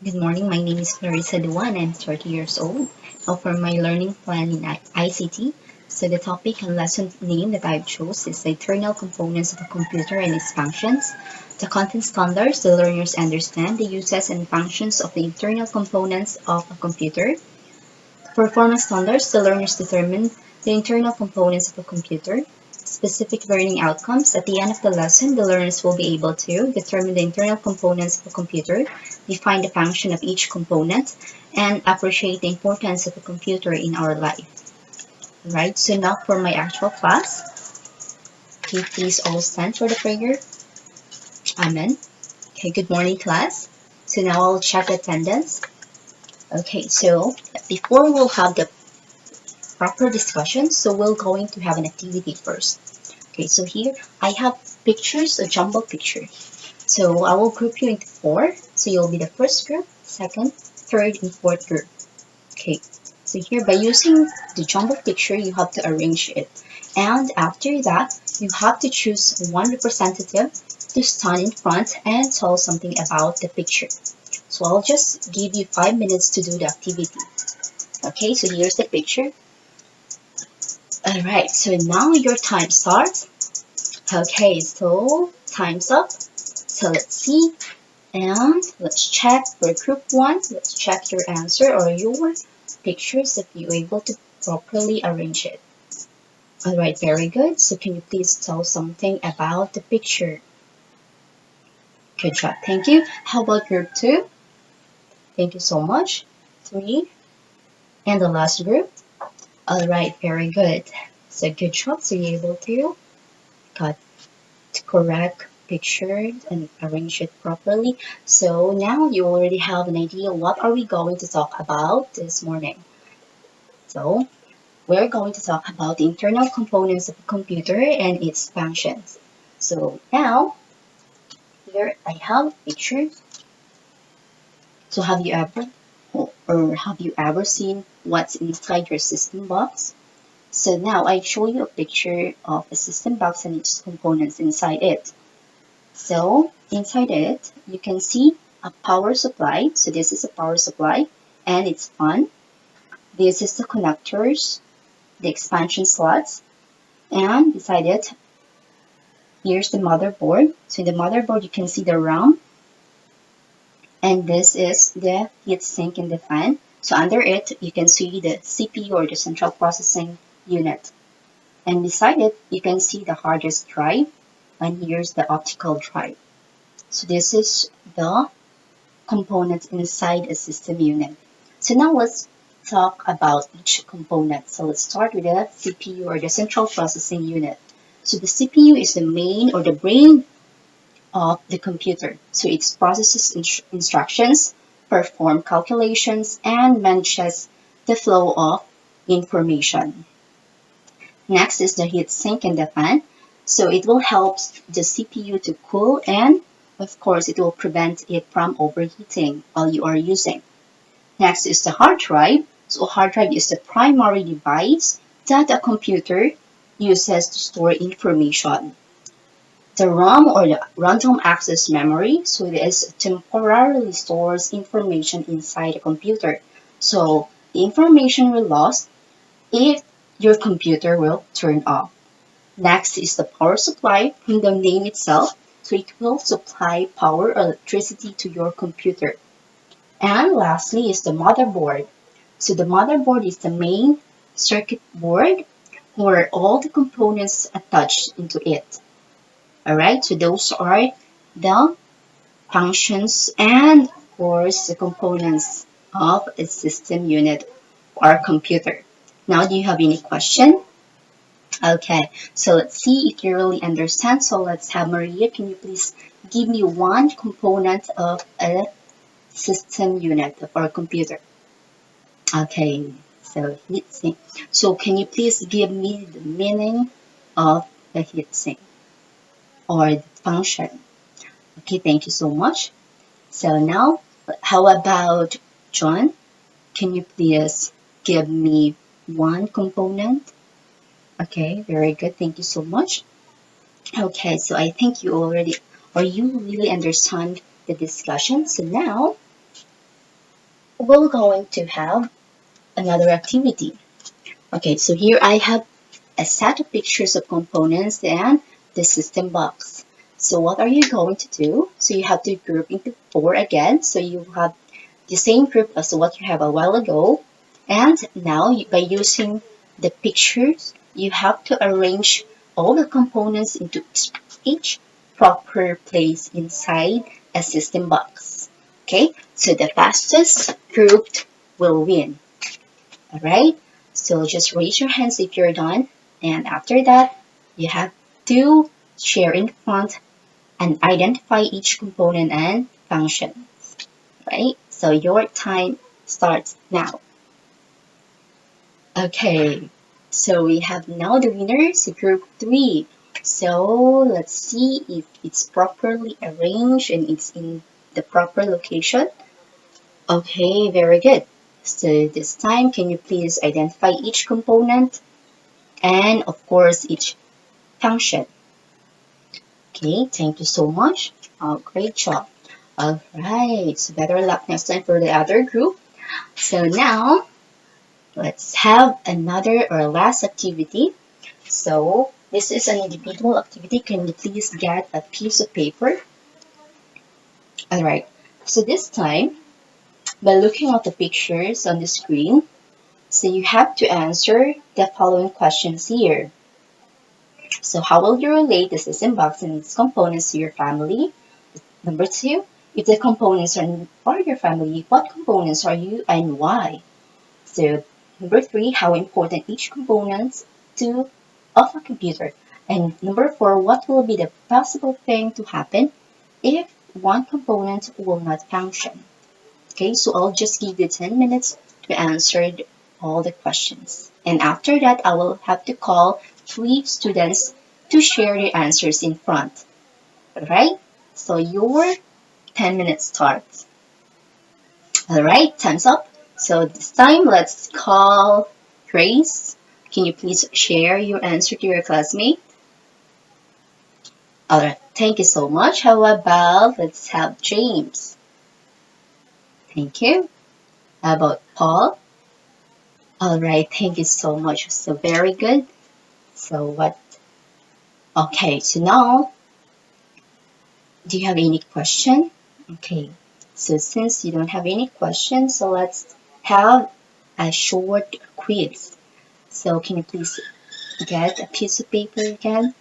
Good morning. My name is Florisa Duan. I'm 30 years old. Now for my learning plan in ICT. So the topic and lesson name that I've chose is the internal components of a computer and its functions. The content standards, the learners understand the uses and functions of the internal components of a computer. Performance standards, the learners determine the internal components of a computer. Specific learning outcomes, at the end of the lesson, the learners will be able to determine the internal components of a computer, define the function of each component, and appreciate the importance of a computer in our life. Right, so now for my actual class, okay, please all stand for the prayer. Amen. Okay, good morning, class. So now I'll check attendance. Okay, so before we'll have the proper discussion, so we're going to have an activity first. Okay, so here I have pictures, a jumble picture. So I will group you into four. So you'll be the first group, second, third, and fourth group. Okay, so here by using the jumble picture, you have to arrange it. And after that, you have to choose one representative to stand in front and tell something about the picture. So I'll just give you 5 minutes to do the activity. Okay, so here's the picture. Alright, so now your time starts. Okay, so time's up. So let's see. And let's check for group one. Let's check your answer or your pictures if you're able to properly arrange it. Alright, very good. So can you please tell something about the picture? Good job. Thank you. How about group two? Thank you so much. Three. And the last group? Alright, very good. So good job. So you're able to got correct picture and arrange it properly. So now you already have an idea what are we going to talk about this morning. So we're going to talk about the internal components of a computer and its functions. So now here I have pictures. So have you ever or have you ever seen what's inside your system box? So now I show you a picture of a system box and its components inside it. So inside it, you can see a power supply. So this is a power supply and it's on. This is the connectors, the expansion slots, and beside it, here's the motherboard. So in the motherboard, you can see the RAM, and this is the heatsink and the fan. So under it, you can see the CPU or the central processing unit. And beside it, you can see the hard disk drive, and here's the optical drive. So this is the components inside a system unit. So now let's talk about each component. So let's start with the CPU or the central processing unit. So the CPU is the main or the brain of the computer. So it processes instructions, performs calculations, and manages the flow of information. Next is the heat sink and the fan. So it will help the CPU to cool and of course it will prevent it from overheating while you are using. Next is the hard drive. So a hard drive is the primary device that a computer uses to store information. The RAM or the random access memory, so this temporarily stores information inside the computer. So the information will lost if your computer will turn off. Next is the power supply from the name itself. So it will supply power or electricity to your computer. And lastly is the motherboard. So the motherboard is the main circuit board where all the components attached into it. Alright, so those are the functions and of course the components of a system unit or computer. Now do you have any question? Okay, so let's see if you really understand. So let's have Maria. Can you please give me one component of a system unit of our computer? Okay, so heatsink. So can you please give me the meaning of the heatsink or the function? Okay, thank you so much. So now, how about John? Can you please give me one component? Okay, very good. Thank you so much. Okay, so I think you already or you really understand the discussion. So now we're going to have another activity. Okay, so here I have a set of pictures of components and the system box. So what are you going to do? So you have to group into four again. So you have the same group as what you have a while ago. And now by using the pictures, you have to arrange all the components into each proper place inside a system box. Okay, so the fastest grouped will win. All right, so just raise your hands if you're done. And after that, you have to share in front and identify each component and function. Right? So your time starts now. Okay, so we have now the winners, group 3. So let's see if it's properly arranged and it's in the proper location. Okay, very good. So this time, can you please identify each component and of course each function? Okay, thank you so much. Oh, great job. All right, so better luck next time for the other group. So now let's have another or last activity. So this is an individual activity. Can you please get a piece of paper? All right. So this time, by looking at the pictures on the screen, so you have to answer the following questions here. So how will you relate the system box and its components to your family? Number two, if the components are your family, what components are you and why? So number three, how important each component to of a computer. And number four, what will be the possible thing to happen if one component will not function? Okay, so I'll just give you 10 minutes to answer all the questions. And after that, I will have to call three students to share their answers in front. Alright? So your 10 minutes starts. Alright, time's up. So this time, let's call Grace. Can you please share your answer to your classmate? Alright, thank you so much. How about let's have James? Thank you. How about Paul? Alright, thank you so much. So very good. So what? Okay, so now, do you have any question? Okay, so since you don't have any questions, so let's have a short quiz. So can you please get a piece of paper again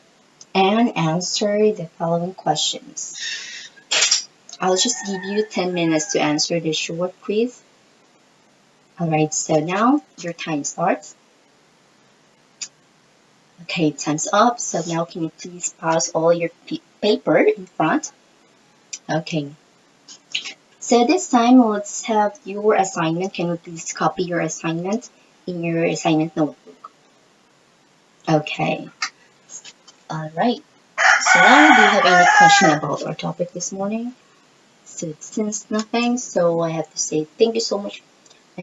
and answer the following questions? I'll just give you 10 minutes to answer the short quiz. Alright, so now your time starts. Okay, time's up. So now can you please pass all your paper in front? Okay. So this time let's have your assignment. Can you please copy your assignment in your assignment notebook? Okay. Alright. So now do you have any question about our topic this morning? So since nothing, so I have to say thank you so much